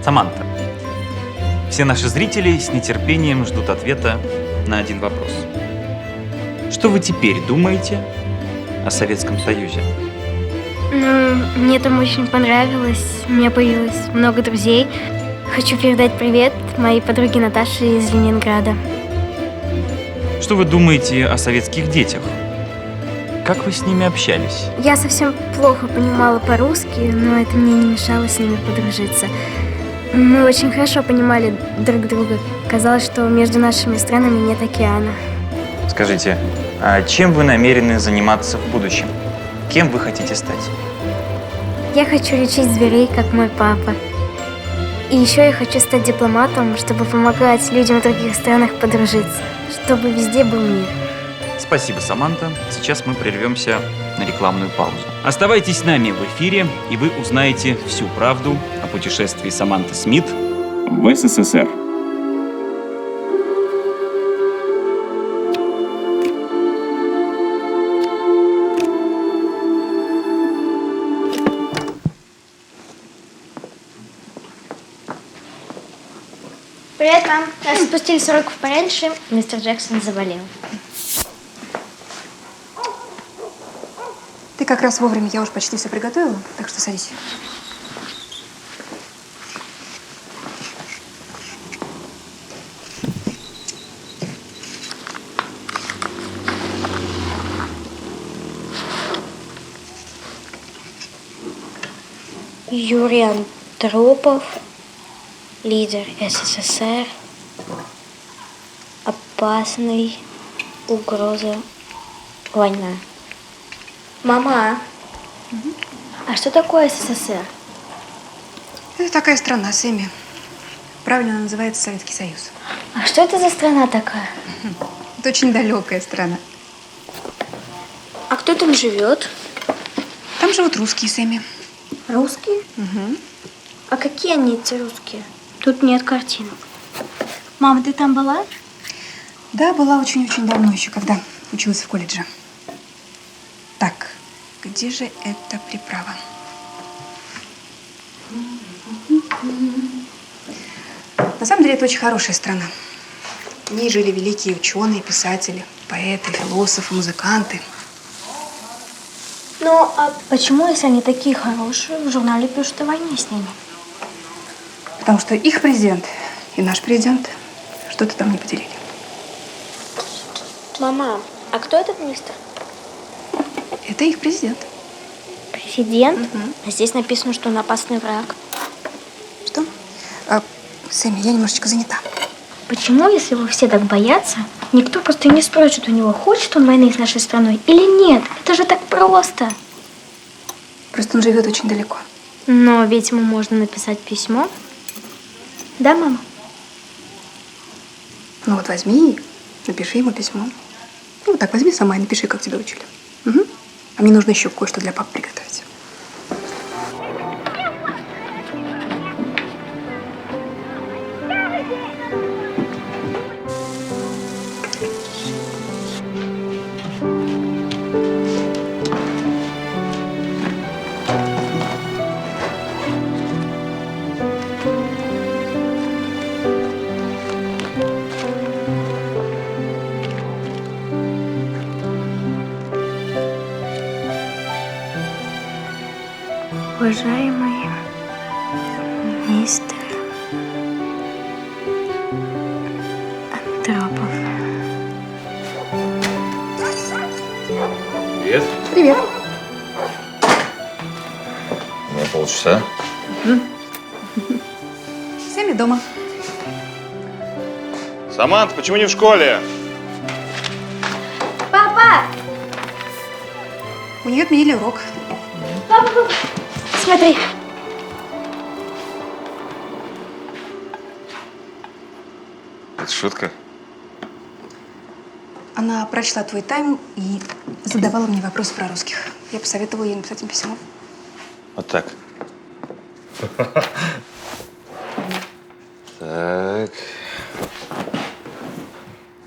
Саманта, все наши зрители с нетерпением ждут ответа на один вопрос. Что вы теперь думаете о Советском Союзе? Ну, мне там очень понравилось. У меня появилось много друзей. Хочу передать привет моей подруге Наташе из Ленинграда. Что вы думаете о советских детях? Как вы с ними общались? Я совсем плохо понимала по-русски, но это мне не мешало с ними подружиться. Мы очень хорошо понимали друг друга. Казалось, что между нашими странами нет океана. Скажите, а чем вы намерены заниматься в будущем? Кем вы хотите стать? Я хочу лечить зверей, как мой папа. И еще я хочу стать дипломатом, чтобы помогать людям в других странах подружиться, чтобы везде был мир. Спасибо, Саманта. Сейчас мы прервемся на рекламную паузу. Оставайтесь с нами в эфире, и вы узнаете всю правду о путешествии Саманты Смит в СССР. Привет, мам. Нас спустили с уроков пораньше. Мистер Джексон заболел. Ты как раз вовремя, я уж почти все приготовила, так что садись. Юрий Андропов, лидер СССР, опасный, угроза, война. Мама, а что такое СССР? Это такая страна, Сэмми. Правильно она называется Советский Союз. А что это за страна такая? Это очень далекая страна. А кто там живет? Там живут русские, Сэмми. Русские? Угу. А какие они, эти русские? Тут нет картинок. Мама, ты там была? Да, была очень-очень давно еще, когда училась в колледже. Так, где же эта приправа? На самом деле, это очень хорошая страна. В ней жили великие ученые, писатели, поэты, философы, музыканты. Ну, а почему, если они такие хорошие, в журнале пишут о войне с ними? Потому что их президент и наш президент что-то там не поделили. Мама, а кто этот мистер? Это их президент. Президент? Мгм. А здесь написано, что он опасный враг. Что? Сэмми, я немножечко занята. Почему, если его все так боятся, никто просто не спросит у него, хочет он войны с нашей страной или нет? Это же так просто. Просто он живет очень далеко. Но ведь ему можно написать письмо. Да, мама? Ну вот возьми и напиши ему письмо. Ну вот так возьми сама и напиши, как тебя учили. Угу. А мне нужно еще кое-что для папы приготовить. Уважаемый мистер Андропов. Привет. Привет. У меня полчаса. Сэмми дома. Саманта, почему не в школе? Папа! У нее отменили урок. Папа! Смотри. Это шутка. Она прочла твой тайм и задавала мне вопросы про русских. Я посоветовала ей написать им письмо. Вот так. Так.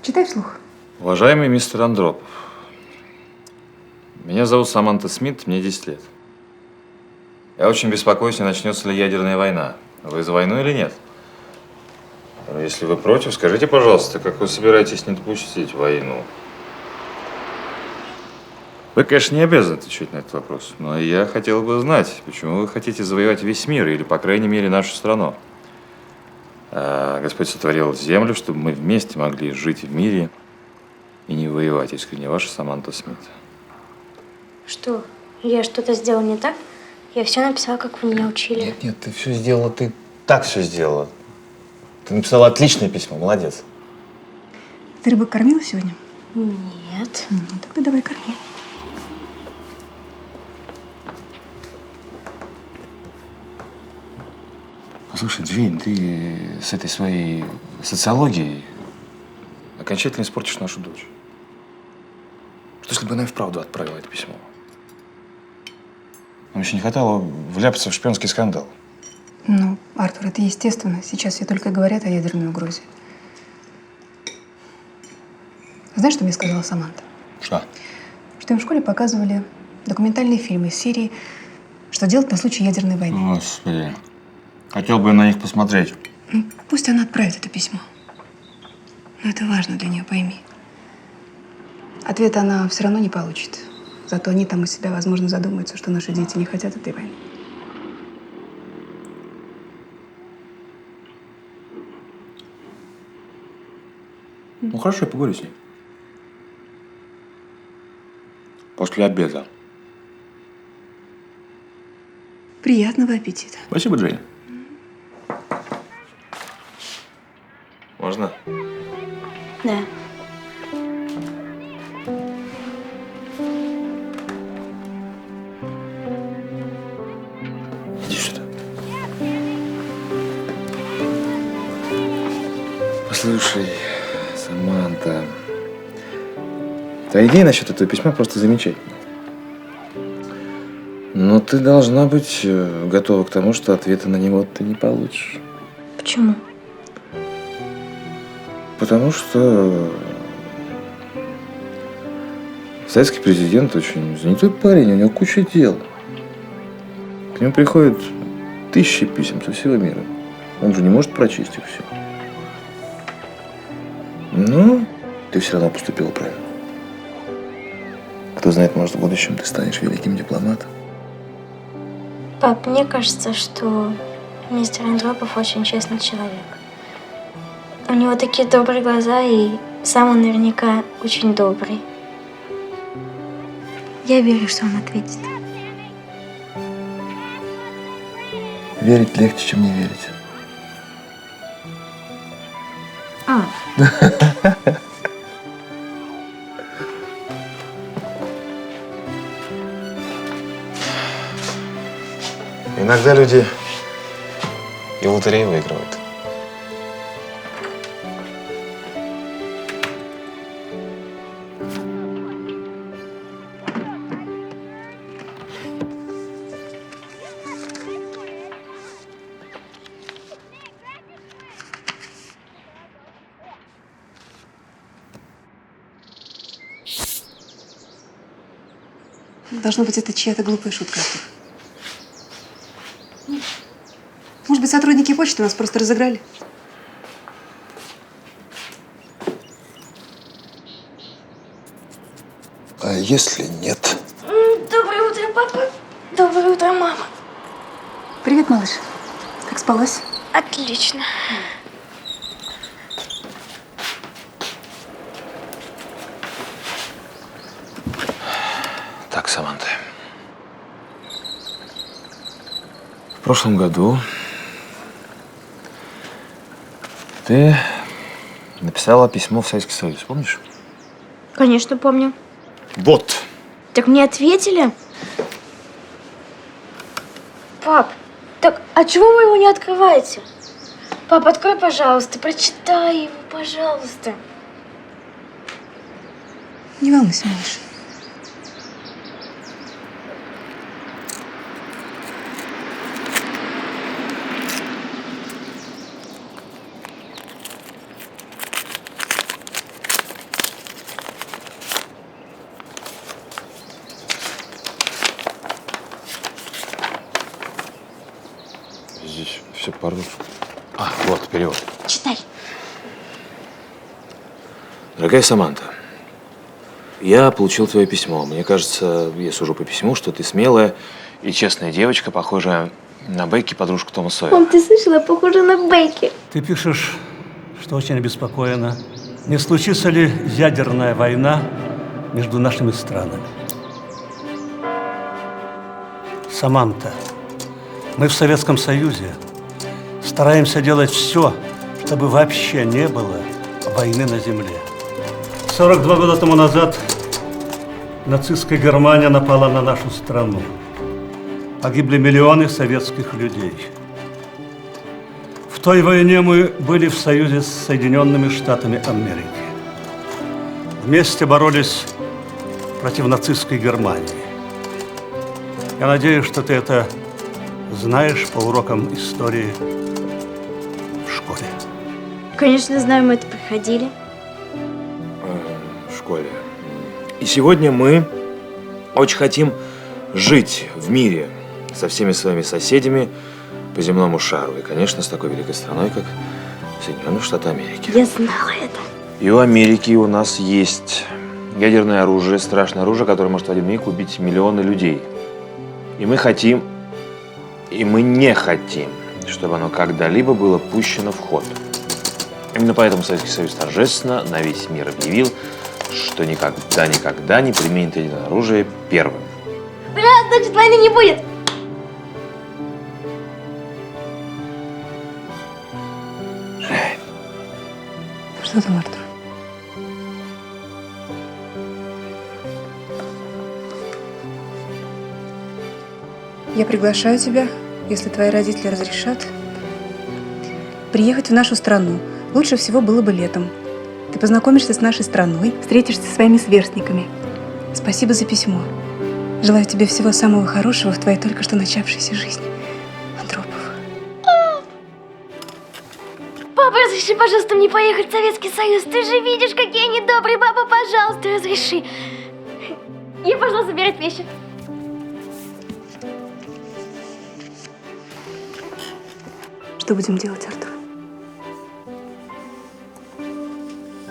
Читай вслух. Уважаемый мистер Андропов, меня зовут Саманта Смит, мне 10 лет. Я очень беспокоюсь, не начнется ли ядерная война. Вы за войну или нет? Если вы против, скажите, пожалуйста, как вы собираетесь не допустить войну? Вы, конечно, не обязаны отвечать на этот вопрос, но я хотел бы знать, почему вы хотите завоевать весь мир, или, по крайней мере, нашу страну. Господь сотворил землю, чтобы мы вместе могли жить в мире и не воевать. Искренне ваша Саманта Смит. Что, я что-то сделала не так? Я все написала, как вы меня учили. Нет, нет, ты все сделала, ты так все сделала. Ты написала отличное письмо, молодец. Ты рыбок кормила сегодня? Нет. Ну, тогда давай корми. Слушай, Джейн, ты с этой своей социологией окончательно испортишь нашу дочь. Что если бы она и вправду отправила это письмо? Нам еще не хватало вляпаться в шпионский скандал. Ну, Артур, это естественно. Сейчас все только говорят о ядерной угрозе. Знаешь, что мне сказала Саманта? Что? Что им в школе показывали документальные фильмы из серии «Что делать на случай ядерной войны». Господи. Хотел бы я на них посмотреть. Ну, пусть она отправит это письмо. Но это важно для нее, пойми. Ответа она все равно не получит. Зато они там у себя, возможно, задумаются, что наши дети не хотят этой войны. Ну хорошо, я поговорю с ней. После обеда. Приятного аппетита. Спасибо, Джейн. Можно? Да. Иди сюда. Послушай, Саманта, твоя идея насчет этого письма просто замечательная. Но ты должна быть готова к тому, что ответа на него ты не получишь. Почему? Потому что советский президент очень занятой парень, у него куча дел. К нему приходят тысячи писем со всего мира. Он же не может прочесть их все. Но ты все равно поступила правильно. Кто знает, может, в будущем ты станешь великим дипломатом. Пап, мне кажется, что мистер Андропов очень честный человек. У него такие добрые глаза, и сам он наверняка очень добрый. Я верю, что он ответит. Верить легче, чем не верить. Иногда люди и в лотерею выигрывают. Должно быть, это чья-то глупая шутка, Артур. Может быть, сотрудники почты нас просто разыграли? А если нет? Доброе утро, папа. Доброе утро, мама. Привет, малыш. Как спалось? Отлично. Так, Саманта. В прошлом году ты написала письмо в Советский Союз, помнишь? Конечно, помню. Вот. Так мне ответили? Пап, так а чего вы его не открываете? Пап, открой, пожалуйста, прочитай его, пожалуйста. Не волнуйся, малыш. Здесь все, пардон. А, вот, перевод. Читай. Дорогая Саманта, я получил твое письмо. Мне кажется, я сужу по письму, что ты смелая и честная девочка, похожая на Бекки, подружку Тома Сойера. Мам, ты слышала? Похоже на Бекки. Ты пишешь, что очень обеспокоена. Не случится ли ядерная война между нашими странами? Саманта, мы в Советском Союзе стараемся делать все, чтобы вообще не было войны на земле. 42 года тому назад нацистская Германия напала на нашу страну. Погибли миллионы советских людей. В той войне мы были в союзе с Соединенными Штатами Америки. Вместе боролись против нацистской Германии. Я надеюсь, что ты это знаешь по урокам истории в школе. Конечно, знаю, мы это проходили. В школе. И сегодня мы очень хотим жить в мире со всеми своими соседями по земному шару. И, конечно, с такой великой страной, как Соединенные Штаты Америки. Я знала это. И у Америки у нас есть ядерное оружие, страшное оружие, которое может в один миг убить миллионы людей. И мы хотим, и мы не хотим, чтобы оно когда-либо было пущено в ход. Именно поэтому Советский Союз торжественно на весь мир объявил, что никогда не применит ядерное оружие первым. Ура, значит, войны не будет. Что там, Артур? Я приглашаю тебя, если твои родители разрешат, приехать в нашу страну. Лучше всего было бы летом. Ты познакомишься с нашей страной, встретишься со своими сверстниками. Спасибо за письмо. Желаю тебе всего самого хорошего в твоей только что начавшейся жизни. Андропов. Папа, разреши, пожалуйста, мне поехать в Советский Союз. Ты же видишь, какие они добрые. Папа, пожалуйста, разреши. Я пошла собирать вещи. Что будем делать, Артур?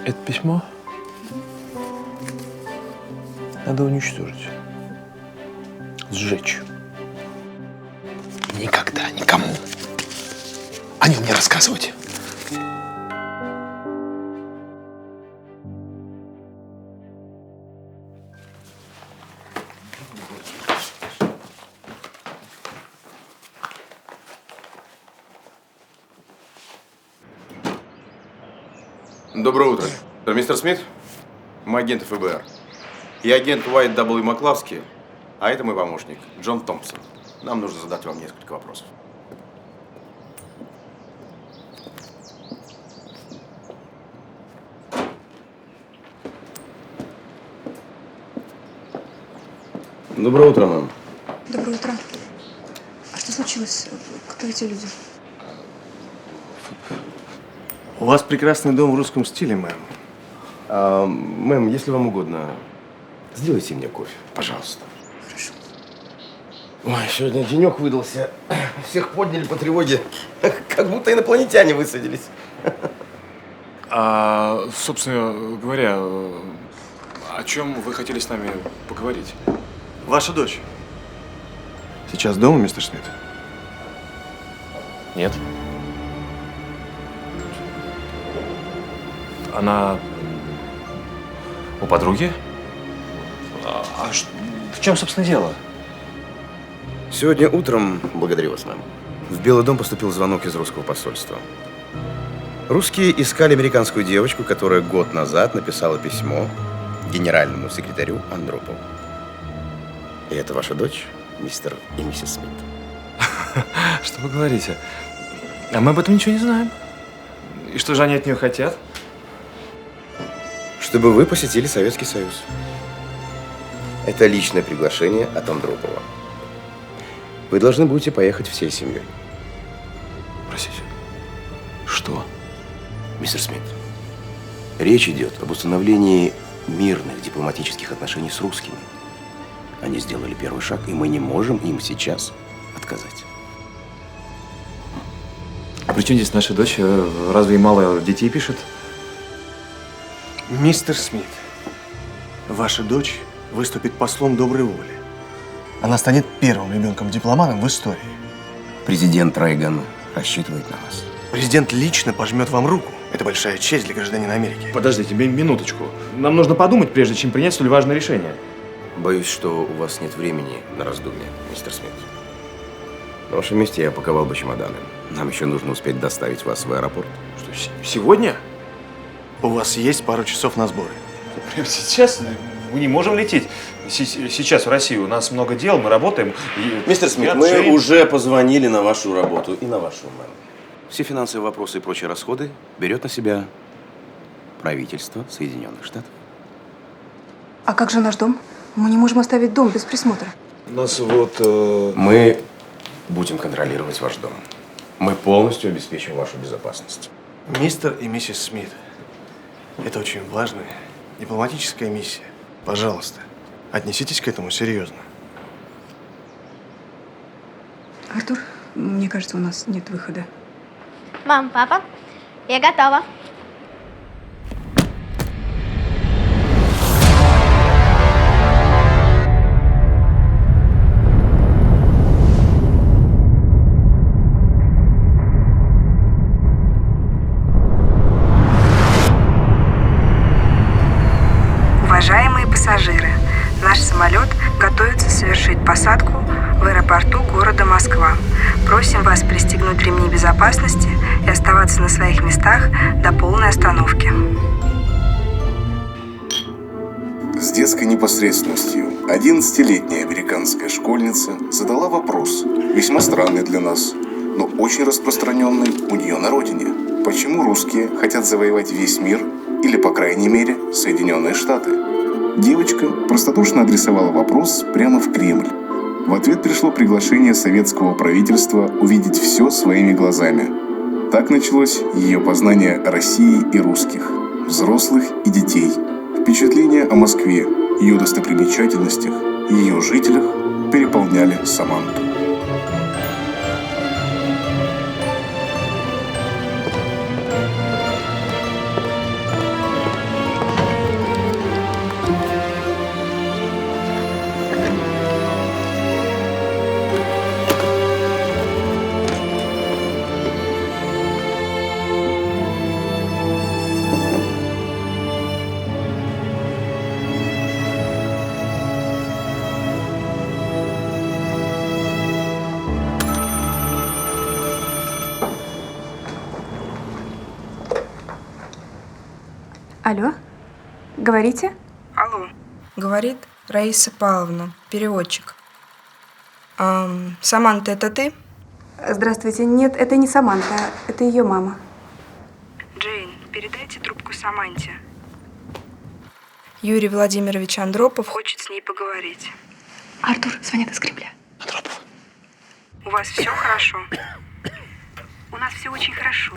Это письмо надо уничтожить, сжечь. Никогда никому о нем не рассказывать. Доброе утро. Мистер Смит, мы агенты ФБР. Я агент Уайт W. Маклавский, а это мой помощник, Джон Томпсон. Нам нужно задать вам несколько вопросов. Доброе утро, мэм. Доброе утро. А что случилось? Кто эти люди? У вас прекрасный дом в русском стиле, мэм. Мэм, если вам угодно, сделайте мне кофе, пожалуйста. Хорошо. Ой, сегодня денек выдался. Всех подняли по тревоге, как будто инопланетяне высадились. Собственно говоря, о чем вы хотели с нами поговорить? Ваша дочь сейчас дома, мистер Смит? Нет. Она у подруги? В чем, собственно, дело? Сегодня утром, благодарю вас, мэм, в Белый дом поступил звонок из русского посольства. Русские искали американскую девочку, которая год назад написала письмо генеральному секретарю Андропову. И это ваша дочь, мистер и миссис Смит. Что вы говорите? А мы об этом ничего не знаем. И что же они от нее хотят? Чтобы вы посетили Советский Союз. Это личное приглашение от Андропова. Вы должны будете поехать всей семьей. Простите. Что? Мистер Смит, речь идет об установлении мирных дипломатических отношений с русскими. Они сделали первый шаг, и мы не можем им сейчас отказать. при чем здесь наша дочь? Разве ей мало детей пишет? Мистер Смит, ваша дочь выступит послом доброй воли. Она станет первым ребенком-дипломатом в истории. Президент Рейган рассчитывает на вас. Президент лично пожмет вам руку. Это большая честь для гражданина Америки. Подождите, минуточку. Нам нужно подумать, прежде чем принять столь важное решение. Боюсь, что у вас нет времени на раздумья, мистер Смит. На вашем месте я паковал бы чемоданы. Нам еще нужно успеть доставить вас в аэропорт. Что, сегодня? У вас есть пару часов на сборы. Прямо сейчас? Мы не можем лететь. Сейчас в Россию. У нас много дел, мы работаем. Мистер Смит, мы уже позвонили на вашу работу и на вашу маму. Все финансовые вопросы и прочие расходы берет на себя правительство Соединенных Штатов. А как же наш дом? Мы не можем оставить дом без присмотра. У нас вот... Мы будем контролировать ваш дом. Мы полностью обеспечим вашу безопасность. Мистер и миссис Смит, это очень важная дипломатическая миссия. Пожалуйста, отнеситесь к этому серьезно. Артур, мне кажется, у нас нет выхода. Мам, папа, я готова. Уважаемые пассажиры, наш самолет готовится совершить посадку в аэропорту города Москва. Просим вас пристегнуть ремни безопасности и оставаться на своих местах до полной остановки. С детской непосредственностью 11-летняя американская школьница задала вопрос, весьма странный для нас, но очень распространенный у нее на родине. Почему русские хотят завоевать весь мир или, по крайней мере, Соединенные Штаты? Девочка простодушно адресовала вопрос прямо в Кремль. В ответ пришло приглашение советского правительства увидеть все своими глазами. Так началось ее познание России и русских, взрослых и детей. Впечатления о Москве, ее достопримечательностях и ее жителях переполняли Саманту. Алло, говорите? Алло, говорит Раиса Павловна, переводчик. Саманта, это ты? Здравствуйте. Нет, это не Саманта, это ее мама. Джейн, передайте трубку Саманте. Юрий Владимирович Андропов хочет с ней поговорить. Артур, звонят из Кремля. Андропов. У вас все хорошо? У нас все очень хорошо.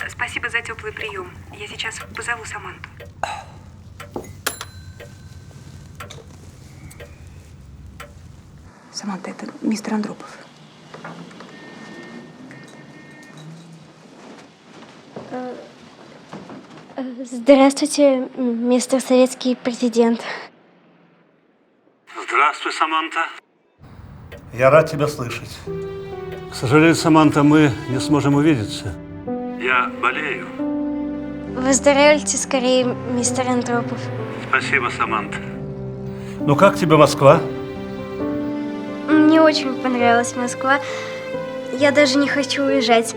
Спасибо за теплый прием. Я сейчас позову Саманту. Саманта, это мистер Андропов. Здравствуйте, мистер советский президент. Здравствуй, Саманта. Я рад тебя слышать. К сожалению, Саманта, мы не сможем увидеться. Я болею. Выздоравливайте скорее, мистер Андропов. Спасибо, Саманта. Ну как тебе Москва? Мне очень понравилась Москва. Я даже не хочу уезжать.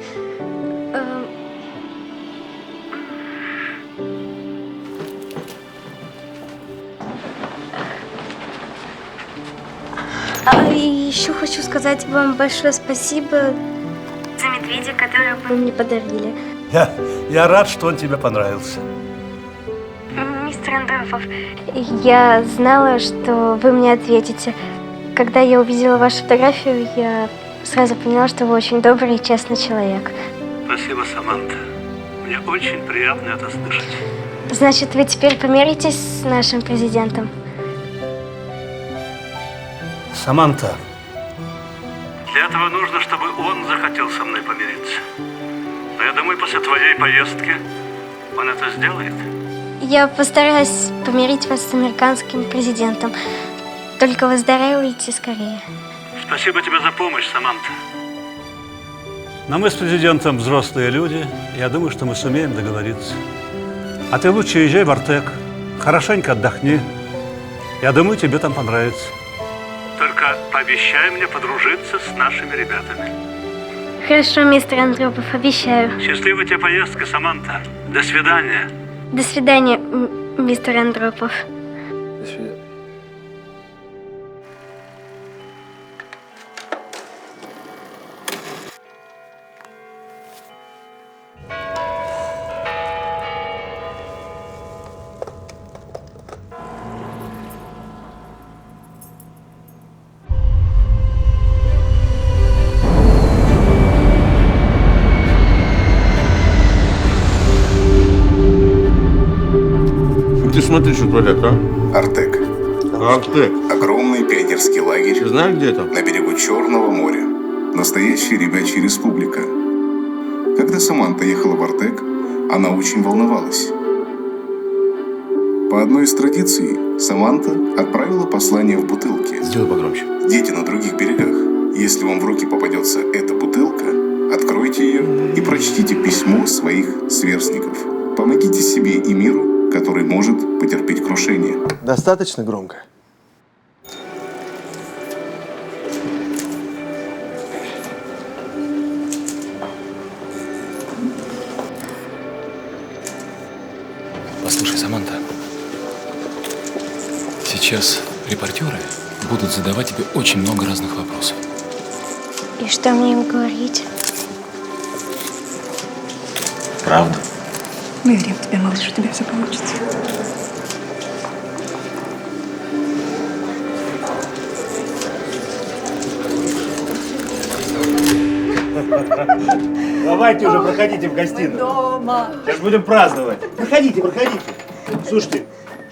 И еще хочу сказать вам большое спасибо за медведя, которого вы мне подарили. Я рад, что он тебе понравился. Мистер Андропов, я знала, что вы мне ответите. Когда я увидела вашу фотографию, я сразу поняла, что вы очень добрый и честный человек. Спасибо, Саманта. Мне очень приятно это слышать. Значит, вы теперь помиритесь с нашим президентом? Саманта, для этого нужно, чтобы он захотел со мной помириться. Я думаю, после твоей поездки он это сделает. Я постараюсь помирить вас с американским президентом. Только выздоравливайте скорее. Спасибо тебе за помощь, Саманта. Но мы с президентом взрослые люди. Я думаю, что мы сумеем договориться. А ты лучше езжай в Артек. Хорошенько отдохни. Я думаю, тебе там понравится. Только пообещай мне подружиться с нашими ребятами. Хорошо, мистер Андропов, обещаю. Счастливой тебе поездка, Саманта. До свидания. До свидания, мистер Андропов. До свидания. Ты смотри, что творят, а? Артек. Артек. Огромный пионерский лагерь. Ты знаешь, где это? На берегу Черного моря. Настоящая ребячья республика. Когда Саманта ехала в Артек, она очень волновалась. По одной из традиций, Саманта отправила послание в бутылке. Сделай погромче. Дети на других берегах. Если вам в руки попадется эта бутылка, откройте ее и прочтите письмо своих сверстников. Помогите себе и миру, который может потерпеть крушение. Достаточно громко? Послушай, Саманта, сейчас репортеры будут задавать тебе очень много разных вопросов. И что мне им говорить? Правда? Мы верим в тебя, малыш, у тебя все получится. Давайте уже, проходите в гостиную. Дома. Сейчас будем праздновать. Проходите, проходите. Слушайте,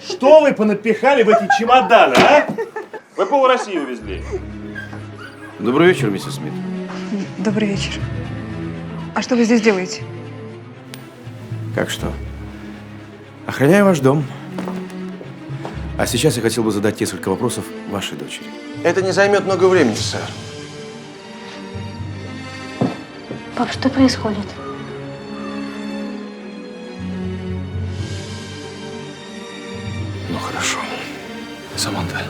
что вы понапихали в эти чемоданы, а? Вы пол России увезли. Добрый вечер, миссис Смит. Добрый вечер. А что вы здесь делаете? Как что? Охраняю ваш дом. А сейчас я хотел бы задать несколько вопросов вашей дочери. Это не займет много времени, сэр. Пап, что происходит? Ну хорошо. Саманта,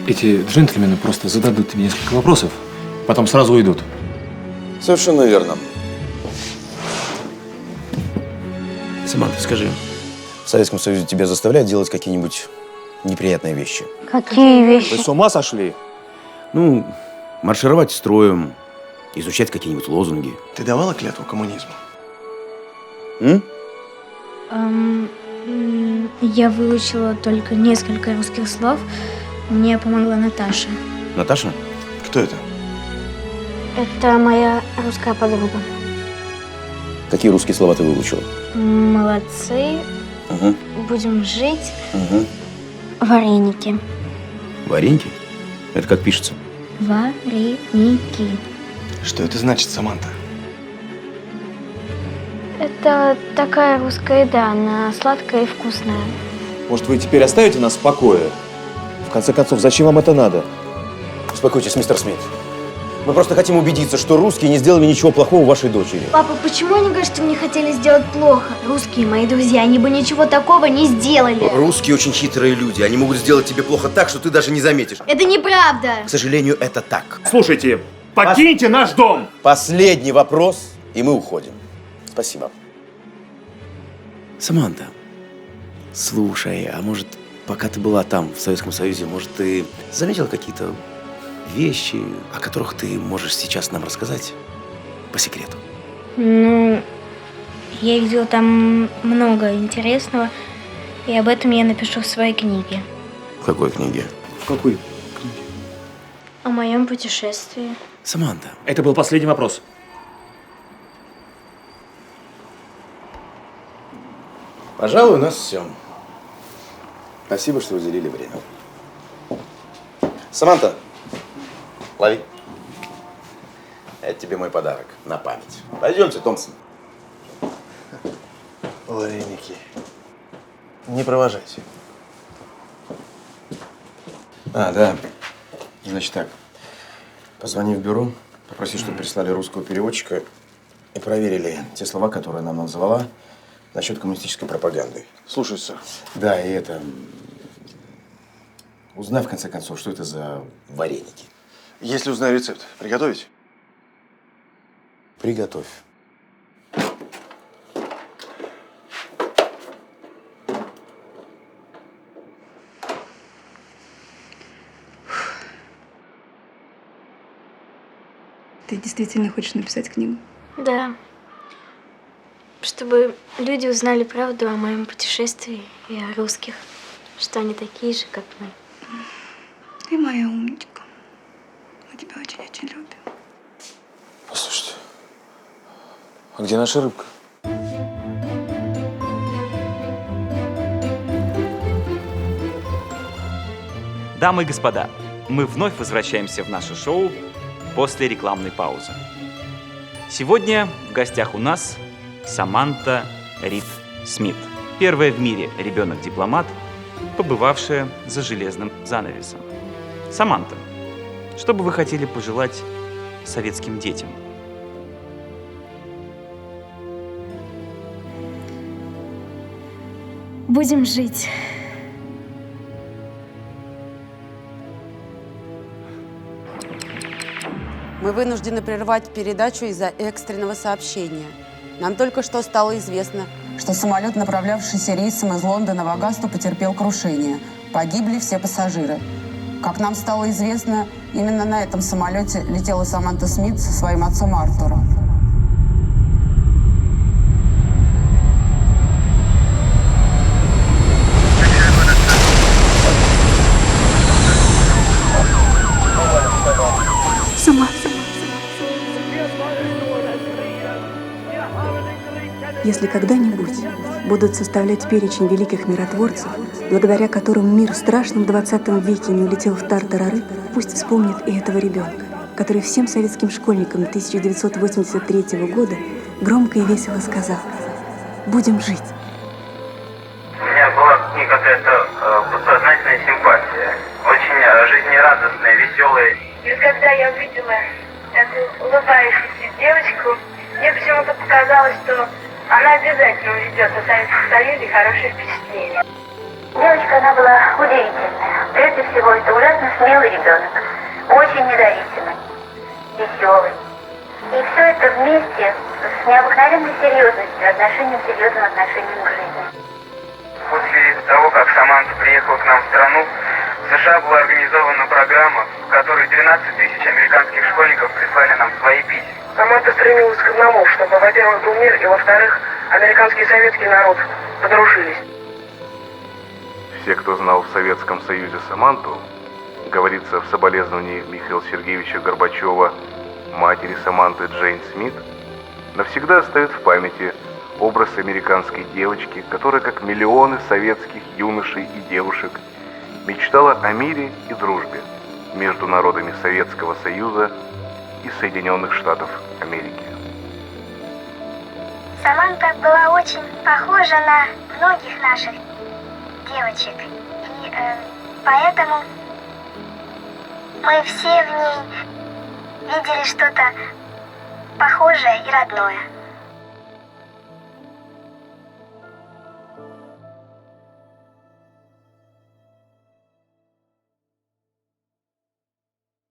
эти джентльмены просто зададут тебе несколько вопросов, потом сразу уйдут. Совершенно верно. Саманта, скажи, в Советском Союзе тебя заставляют делать какие-нибудь неприятные вещи? Какие вещи? Вы с ума сошли? Ну, маршировать строем, изучать какие-нибудь лозунги. Ты давала клятву коммунизму? Я выучила только несколько русских слов. Мне помогла Наташа. Наташа? Кто это? Это моя русская подруга. Какие русские слова ты выучила? Молодцы. Угу. Будем жить. Угу. Вареники. Вареньки? Это как пишется? Вареники. Что это значит, Саманта? Это такая русская еда, она сладкая и вкусная. Может, вы теперь оставите нас в покое? В конце концов, зачем вам это надо? Успокойтесь, мистер Смит. Мы просто хотим убедиться, что русские не сделали ничего плохого вашей дочери. Папа, почему они говорят, что мне хотели сделать плохо? Русские мои друзья, они бы ничего такого не сделали. Русские очень хитрые люди. Они могут сделать тебе плохо так, что ты даже не заметишь. Это неправда. К сожалению, это так. Слушайте, покиньте наш дом! Последний вопрос, и мы уходим. Спасибо. Саманта, слушай, а может, пока ты была там, в Советском Союзе, может, ты заметила какие-то вещи, о которых ты можешь сейчас нам рассказать по секрету? Ну, я видела там много интересного, и об этом я напишу в своей книге. В какой книге? В какой? О моем путешествии. Саманта. Это был последний вопрос. Пожалуй, у нас все. Спасибо, что уделили время. Саманта, лови. Это тебе мой подарок на память. Пойдемте, Томпсон. Вареники. Не провожайте. Да. Значит так. Позвони в бюро, попроси, чтобы прислали русского переводчика и проверили те слова, которые она нам назвала насчет коммунистической пропаганды. Слушаюсь, сэр. Да, и это... Узнай, в конце концов, что это за вареники. Если узнаю рецепт, приготовить? Приготовь. Ты действительно хочешь написать книгу? Да. Чтобы люди узнали правду о моем путешествии и о русских, что они такие же, как мы. Ты моя умничка. Мы тебя очень-очень любим. Послушайте, а где наша рыбка? Дамы и господа, мы вновь возвращаемся в наше шоу после рекламной паузы. Сегодня в гостях у нас Саманта Рид Смит. Первая в мире ребенок-дипломат, побывавшая за железным занавесом. Саманта, что бы вы хотели пожелать советским детям? Будем жить. Мы вынуждены прервать передачу из-за экстренного сообщения. Нам только что стало известно, что самолет, направлявшийся рейсом из Лондона в Агасту, потерпел крушение. Погибли все пассажиры. Как нам стало известно, именно на этом самолете летела Саманта Смит со своим отцом Артуром. Если когда-нибудь будут составлять перечень великих миротворцев, благодаря которым мир в страшном 20 веке не улетел в тартарары, пусть вспомнит и этого ребенка, который всем советским школьникам 1983 года громко и весело сказал: «Будем жить». У меня была к ней какая-то подсознательная симпатия, очень жизнерадостная, веселая. И когда я увидела эту улыбающуюся девочку, мне почему-то показалось, что она обязательно уведет о Советском Союзе хорошее впечатление. Девочка, она была удивительная. Прежде всего, это ужасно смелый ребенок. Очень независимый, веселый. И все это вместе с необыкновенной серьезностью, серьезным отношением к жизни. После того, как Саманта приехала к нам в страну, в США была организована программа, в которой 13 тысяч американских школьников прислали нам свои письма. Саманта стремилась к одному, чтобы, во-первых, был мир, и, во-вторых, американский и советский народ подружились. Все, кто знал в Советском Союзе Саманту, говорится в соболезновании Михаила Сергеевича Горбачева, матери Саманты Джейн Смит, навсегда оставят в памяти образ американской девочки, которая, как миллионы советских юношей и девушек, мечтала о мире и дружбе между народами Советского Союза и Соединенных Штатов Америки. Саманта была очень похожа на многих наших девочек. И поэтому мы все в ней видели что-то похожее и родное.